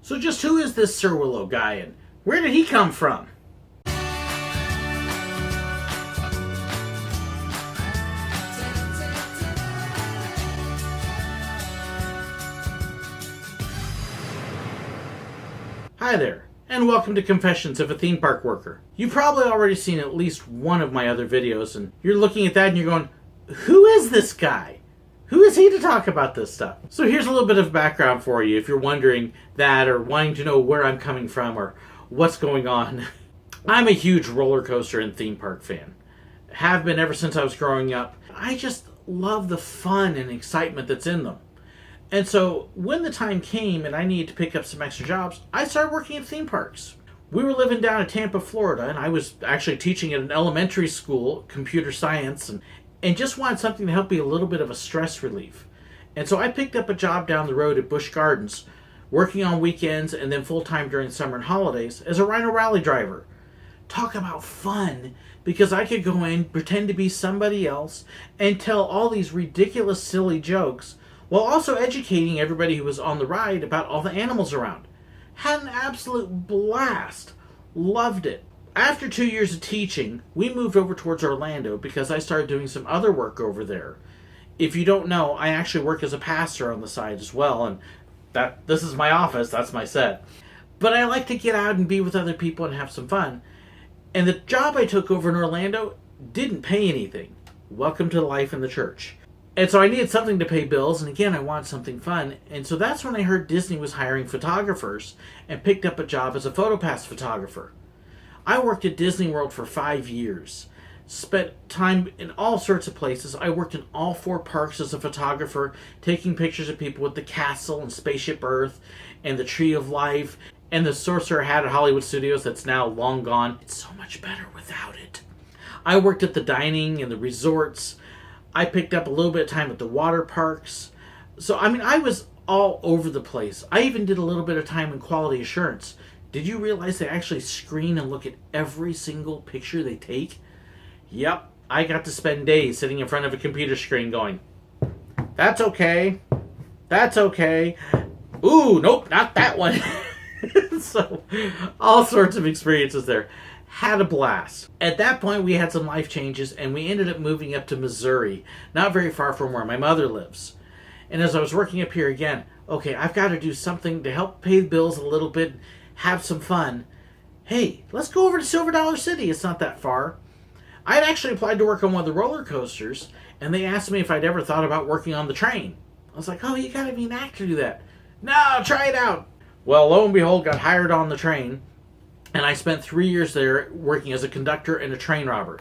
So just who is this SirWillow guy and where did he come from? Hi there, and welcome to Confessions of a Theme Park Worker. You've probably already seen at least one of my other videos, and you're looking at that and you're going, who is this guy? Who is he to talk about this stuff? So here's a little bit of background for you if you're wondering that or wanting to know where I'm coming from or what's going on. I'm a huge roller coaster and theme park fan. Have been ever since I was growing up. I just love the fun and excitement that's in them. And so when the time came and I needed to pick up some extra jobs, I started working at theme parks. We were living down in Tampa, Florida, and I was actually teaching at an elementary school, computer science, and just wanted something to help me a little bit of a stress relief. And so I picked up a job down the road at Busch Gardens, working on weekends and then full-time during summer and holidays as a Rhino Rally driver. Talk about fun, because I could go in, pretend to be somebody else, and tell all these ridiculous, silly jokes, while also educating everybody who was on the ride about all the animals around. Had an absolute blast. Loved it. After 2 years of teaching, we moved over towards Orlando because I started doing some other work over there. If you don't know, I actually work as a pastor on the side as well, and this is my office, that's my set. But I like to get out and be with other people and have some fun. And the job I took over in Orlando didn't pay anything. Welcome to life in the church. And so I needed something to pay bills, and again, I wanted something fun. And so that's when I heard Disney was hiring photographers and picked up a job as a Photopass photographer. I worked at Disney World for 5 years. Spent time in all sorts of places. I worked in all 4 parks as a photographer, taking pictures of people with the castle and Spaceship Earth and the Tree of Life and the Sorcerer Hat at Hollywood Studios that's now long gone. It's so much better without it. I worked at the dining and the resorts. I picked up a little bit of time at the water parks. So, I was all over the place. I even did a little bit of time in quality assurance. Did you realize they actually screen and look at every single picture they take? Yep, I got to spend days sitting in front of a computer screen going, that's okay. That's okay. Ooh, nope, not that one. So, all sorts of experiences there. Had a blast. At that point, we had some life changes, and we ended up moving up to Missouri, not very far from where my mother lives. And as I was working up here again, okay, I've got to do something to help pay the bills a little bit, have some fun. Hey, let's go over to Silver Dollar City. It's not that far. I had actually applied to work on one of the roller coasters, and they asked me if I'd ever thought about working on the train. I was like, oh, you got to be an actor to do that. No, try it out. Well, lo and behold, got hired on the train. And I spent 3 years there working as a conductor and a train robber.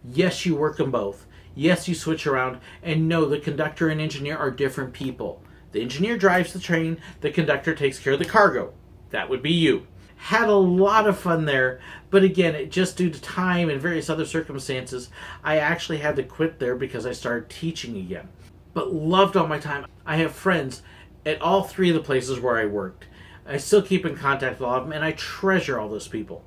Yes, you work them both. Yes, you switch around. And no, the conductor and engineer are different people. The engineer drives the train. The conductor takes care of the cargo. That would be you. Had a lot of fun there. But again, just due to time and various other circumstances, I actually had to quit there because I started teaching again. But loved all my time. I have friends at all 3 of the places where I worked. I still keep in contact with all of them, and I treasure all those people.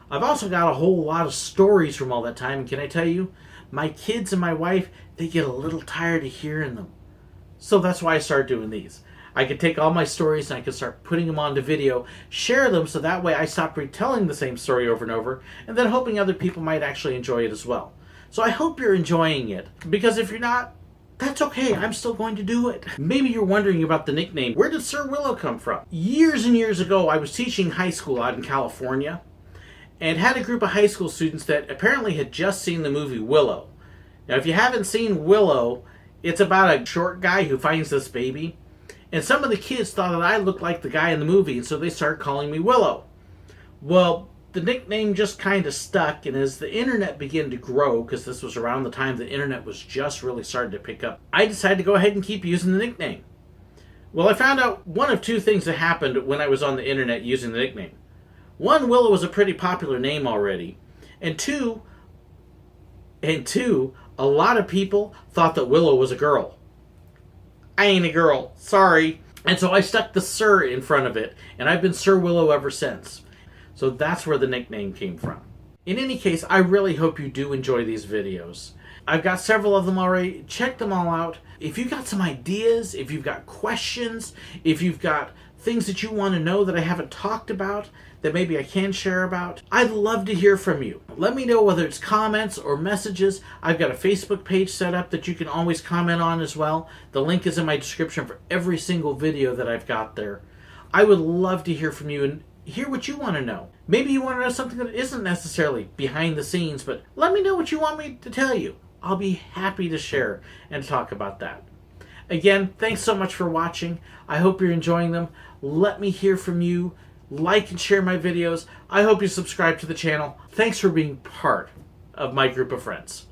I've also got a whole lot of stories from all that time, and can I tell you, my kids and my wife, they get a little tired of hearing them. So that's why I started doing these. I could take all my stories and I could start putting them onto video, share them, so that way I stopped retelling the same story over and over, and then hoping other people might actually enjoy it as well. So I hope you're enjoying it, because if you're not, that's okay, I'm still going to do it. Maybe you're wondering about the nickname. Where did SirWillow come from? Years and years ago, I was teaching high school out in California and had a group of high school students that apparently had just seen the movie Willow. Now, if you haven't seen Willow, it's about a short guy who finds this baby. And some of the kids thought that I looked like the guy in the movie, and so they started calling me Willow. Well, the nickname just kind of stuck, and as the internet began to grow, because this was around the time the internet was just really starting to pick up, I decided to go ahead and keep using the nickname. Well, I found out one of 2 things that happened when I was on the internet using the nickname. 1, Willow was a pretty popular name already, and two, a lot of people thought that Willow was a girl. I ain't a girl, sorry. And so I stuck the Sir in front of it, and I've been SirWillow ever since. So that's where the nickname came from. In any case, I really hope you do enjoy these videos. I've got several of them already. Check them all out. If you've got some ideas, if you've got questions, if you've got things that you want to know that I haven't talked about that maybe I can share about. I'd love to hear from you. Let me know whether it's comments or messages. I've got a Facebook page set up that you can always comment on as well. The link is in my description for every single video that I've got there. I would love to hear from you and hear what you want to know. Maybe you want to know something that isn't necessarily behind the scenes, but let me know what you want me to tell you. I'll be happy to share and talk about that. Again, thanks so much for watching. I hope you're enjoying them. Let me hear from you. Like and share my videos. I hope you subscribe to the channel. Thanks for being part of my group of friends.